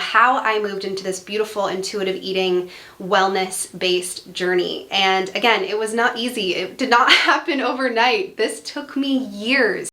how I moved into this beautiful intuitive eating wellness-based journey. And again, it was not easy. It did not happen overnight. This took me years.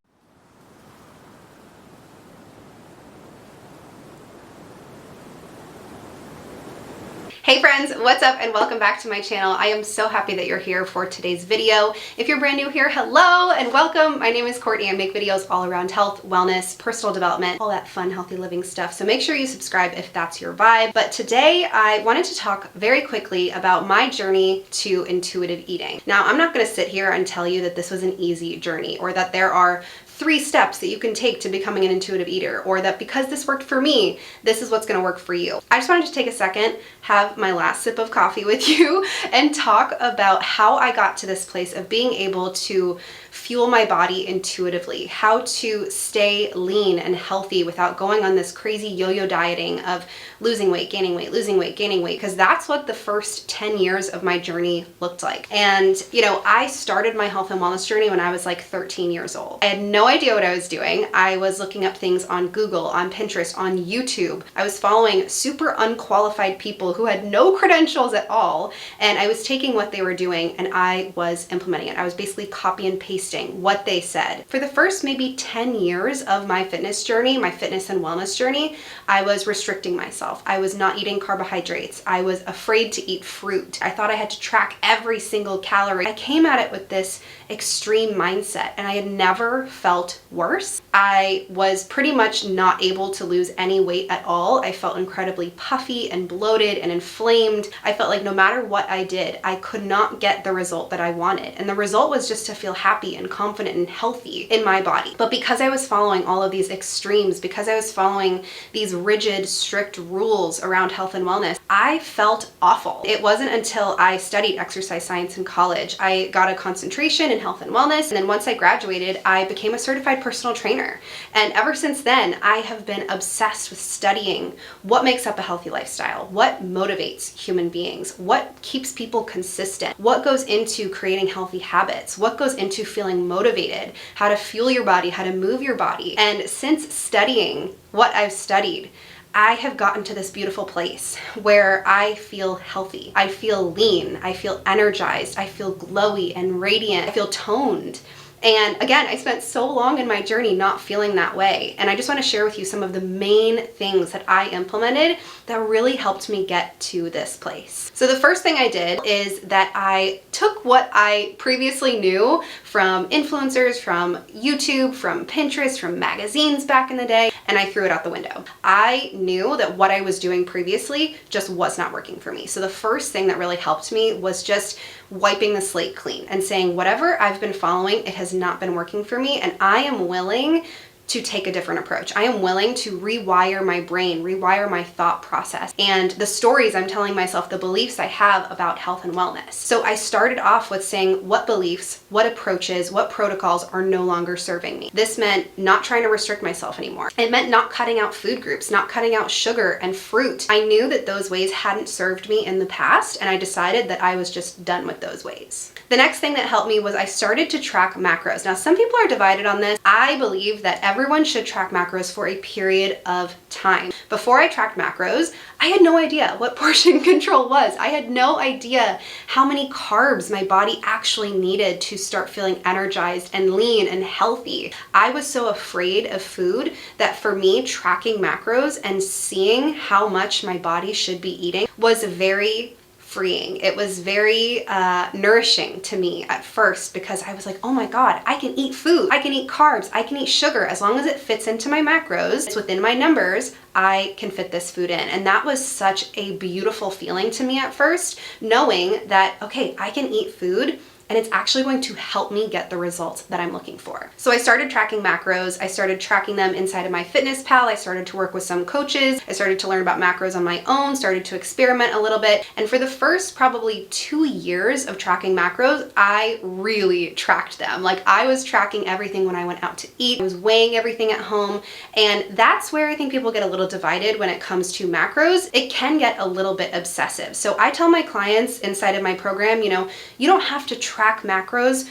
Hey friends, what's up and welcome back to my channel. I am so happy that you're here for today's video. If you're brand new here, hello and welcome. My name is Courtney. I make videos all around health, wellness, personal development, all that fun, healthy living stuff. So make sure you subscribe if that's your vibe. But today I wanted to talk very quickly about my journey to intuitive eating. Now, I'm not going to sit here and tell you that this was an easy journey or that there are 3 steps that you can take to becoming an intuitive eater, or that because this worked for me, this is what's going to work for you. I just wanted to take a second, have my last sip of coffee with you, and talk about how I got to this place of being able to fuel my body intuitively, how to stay lean and healthy without going on this crazy yo-yo dieting of losing weight, gaining weight, losing weight, gaining weight, because that's what the first 10 years of my journey looked like. And you know, I started my health and wellness journey when I was like 13 years old. I had no idea what I was doing. I was looking up things on Google, on Pinterest, on YouTube. I was following super unqualified people who had no credentials at all, and I was taking what they were doing and I was implementing it. I was basically copy and pasting what they said. For the first maybe 10 years of my fitness journey, my fitness and wellness journey, I was restricting myself. I was not eating carbohydrates. I was afraid to eat fruit. I thought I had to track every single calorie. I came at it with this extreme mindset and I had never felt worse. I was pretty much not able to lose any weight at all. I felt incredibly puffy and bloated and inflamed. I felt like no matter what I did, I could not get the result that I wanted. And the result was just to feel happy and confident and healthy in my body. But because I was following all of these extremes, because I was following these rigid, strict rules around health and wellness, I felt awful. It wasn't until I studied exercise science in college, I got a concentration in health and wellness, and then once I graduated, I became a certified personal trainer. And ever since then, I have been obsessed with studying what makes up a healthy lifestyle, what motivates human beings, what keeps people consistent, what goes into creating healthy habits, what goes into feeling motivated, how to fuel your body, how to move your body. And since studying what I've studied, I have gotten to this beautiful place where I feel healthy, I feel lean, I feel energized, I feel glowy and radiant, I feel toned. And again, I spent so long in my journey not feeling that way. And I just want to share with you some of the main things that I implemented that really helped me get to this place. So the first thing I did is that I took what I previously knew from influencers, from YouTube, from Pinterest, from magazines back in the day, and I threw it out the window. I knew that what I was doing previously just was not working for me. So the first thing that really helped me was just wiping the slate clean and saying, whatever I've been following, it has not been working for me, and I am willing to take a different approach. I am willing to rewire my brain, rewire my thought process, and the stories I'm telling myself, the beliefs I have about health and wellness. So I started off with saying what beliefs, what approaches, what protocols are no longer serving me. This meant not trying to restrict myself anymore. It meant not cutting out food groups, not cutting out sugar and fruit. I knew that those ways hadn't served me in the past, and I decided that I was just done with those ways. The next thing that helped me was I started to track macros. Now, some people are divided on this. I believe that everyone should track macros for a period of time. Before I tracked macros, I had no idea what portion control was. I had no idea how many carbs my body actually needed to start feeling energized and lean and healthy. I was so afraid of food that for me, tracking macros and seeing how much my body should be eating was very freeing. It was very nourishing to me at first, because I was like, oh my God, I can eat food. I can eat carbs. I can eat sugar. As long as it fits into my macros, it's within my numbers, I can fit this food in. And that was such a beautiful feeling to me at first, knowing that, okay, I can eat food and it's actually going to help me get the results that I'm looking for. So I started tracking macros. I started tracking them inside of my fitness pal. I started to work with some coaches. I started to learn about macros on my own, started to experiment a little bit. And for the first probably 2 years of tracking macros, I really tracked them. Like, I was tracking everything when I went out to eat. I was weighing everything at home. And that's where I think people get a little divided when it comes to macros. It can get a little bit obsessive. So I tell my clients inside of my program, you know, you don't have to track macros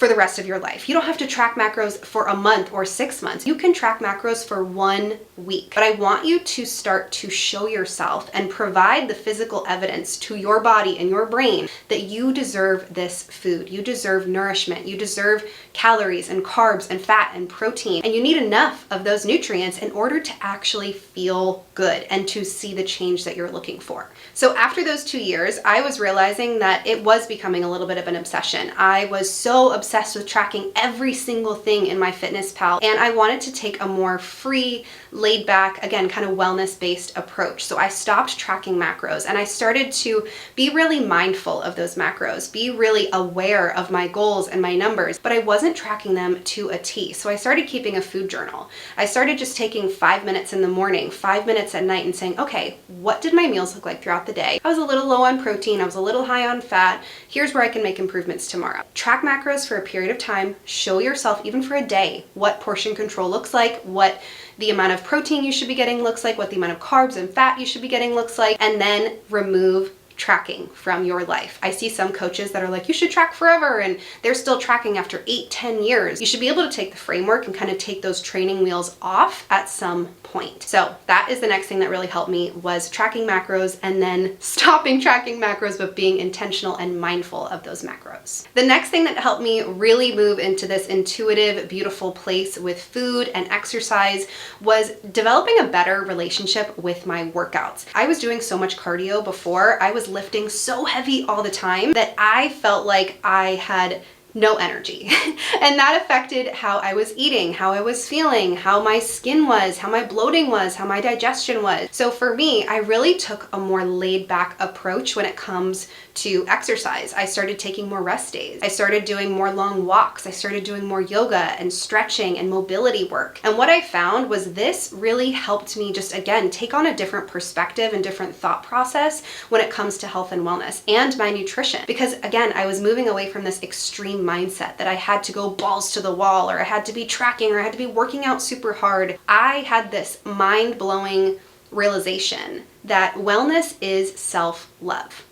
for the rest of your life. You don't have to track macros for a month or 6 months. You can track macros for 1 week. But I want you to start to show yourself and provide the physical evidence to your body and your brain that you deserve this food. You deserve nourishment. You deserve calories and carbs and fat and protein. And you need enough of those nutrients in order to actually feel good and to see the change that you're looking for. So after those 2 years, I was realizing that it was becoming a little bit of an obsession. I was so obsessed with tracking every single thing in MyFitnessPal, and I wanted to take a more free, laid back, again, kind of wellness-based approach. So I stopped tracking macros and I started to be really mindful of those macros, be really aware of my goals and my numbers, but I wasn't tracking them to a T. So I started keeping a food journal. I started just taking 5 minutes in the morning, 5 minutes at night, and saying, okay, what did my meals look like throughout the day? I was a little low on protein, I was a little high on fat. Here's where I can make improvements tomorrow. Track macros for a period of time, show yourself, even for a day, what portion control looks like, what the amount of protein you should be getting looks like, what the amount of carbs and fat you should be getting looks like, and then remove tracking from your life. I see some coaches that are like, you should track forever, and they're still tracking after 8-10 years. You should be able to take the framework and kind of take those training wheels off at some point. So that is the next thing that really helped me, was tracking macros and then stopping tracking macros, but being intentional and mindful of those macros. The next thing that helped me really move into this intuitive, beautiful place with food and exercise was developing a better relationship with my workouts. I was doing so much cardio before. I was lifting so heavy all the time that I felt like I had no energy. And that affected how I was eating, how I was feeling, how my skin was, how my bloating was, how my digestion was. So for me, I really took a more laid back approach when it comes to exercise. I started taking more rest days. I started doing more long walks. I started doing more yoga and stretching and mobility work. And what I found was this really helped me just, again, take on a different perspective and different thought process when it comes to health and wellness and my nutrition. Because again, I was moving away from this extreme mindset that I had to go balls to the wall, or I had to be tracking, or I had to be working out super hard. I had this mind-blowing realization that wellness is self-love.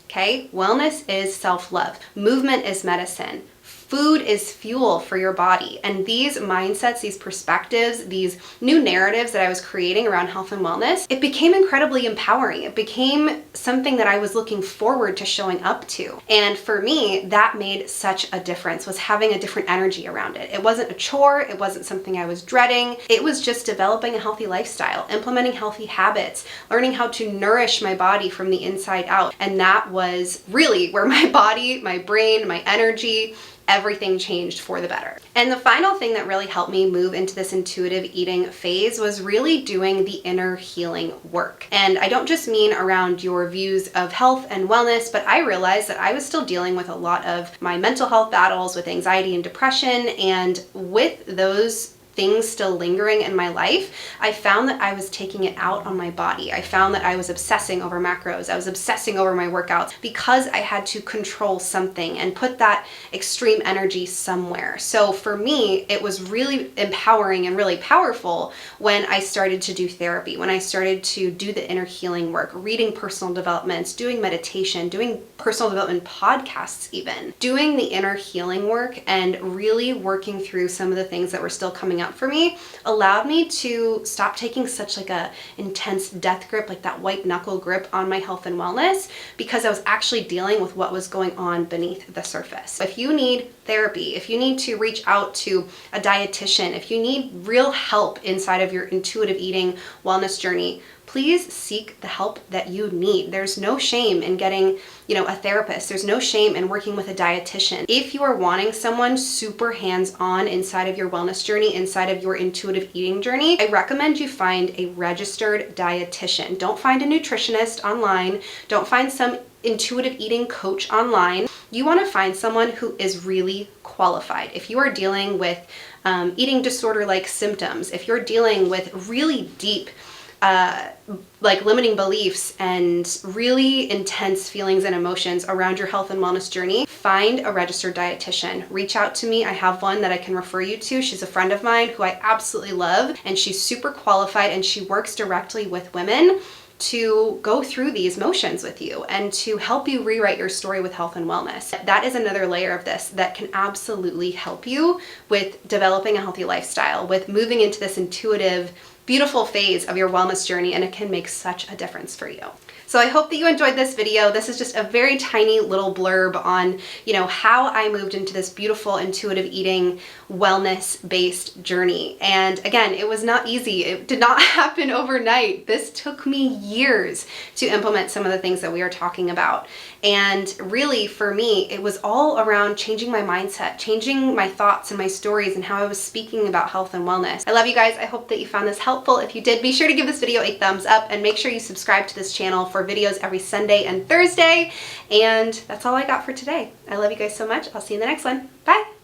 Okay? Wellness is self-love. Movement is medicine. Food is fuel for your body. And these mindsets, these perspectives, these new narratives that I was creating around health and wellness, it became incredibly empowering. It became something that I was looking forward to showing up to. And for me, that made such a difference, was having a different energy around it. It wasn't a chore. It wasn't something I was dreading. It was just developing a healthy lifestyle, implementing healthy habits, learning how to nourish my body from the inside out. And that was really where my body, my brain, my energy, everything changed for the better. And the final thing that really helped me move into this intuitive eating phase was really doing the inner healing work. And I don't just mean around your views of health and wellness, but I realized that I was still dealing with a lot of my mental health battles with anxiety and depression. And with those things still lingering in my life, I found that I was taking it out on my body. I found that I was obsessing over macros. I was obsessing over my workouts because I had to control something and put that extreme energy somewhere. So for me, it was really empowering and really powerful when I started to do therapy, when I started to do the inner healing work, reading personal developments, doing meditation, doing personal development podcasts even, doing the inner healing work and really working through some of the things that were still coming up for me allowed me to stop taking such like a intense death grip, like that white knuckle grip on my health and wellness, because I was actually dealing with what was going on beneath the surface. If you need therapy, if you need to reach out to a dietitian, if you need real help inside of your intuitive eating wellness journey, please seek the help that you need. There's no shame in getting, a therapist. There's no shame in working with a dietitian. If you are wanting someone super hands-on inside of your wellness journey, inside of your intuitive eating journey, I recommend you find a registered dietitian. Don't find a nutritionist online. Don't find some intuitive eating coach online. You want to find someone who is really qualified. If you are dealing with eating disorder-like symptoms, if you're dealing with really deep limiting beliefs and really intense feelings and emotions around your health and wellness journey, find a registered dietitian. Reach out to me. I have one that I can refer you to. She's a friend of mine who I absolutely love, and she's super qualified, and she works directly with women to go through these motions with you and to help you rewrite your story with health and wellness. That is another layer of this that can absolutely help you with developing a healthy lifestyle, with moving into this intuitive, beautiful phase of your wellness journey, and it can make such a difference for you. So I hope that you enjoyed this video. This is just a very tiny little blurb on, how I moved into this beautiful intuitive eating, wellness-based journey. And again, it was not easy. It did not happen overnight. This took me years to implement some of the things that we are talking about. And really, for me, it was all around changing my mindset, changing my thoughts and my stories and how I was speaking about health and wellness. I love you guys. I hope that you found this helpful. If you did, be sure to give this video a thumbs up and make sure you subscribe to this channel for videos every Sunday and Thursday. And that's all I got for today. I love you guys so much. I'll see you in the next one. Bye.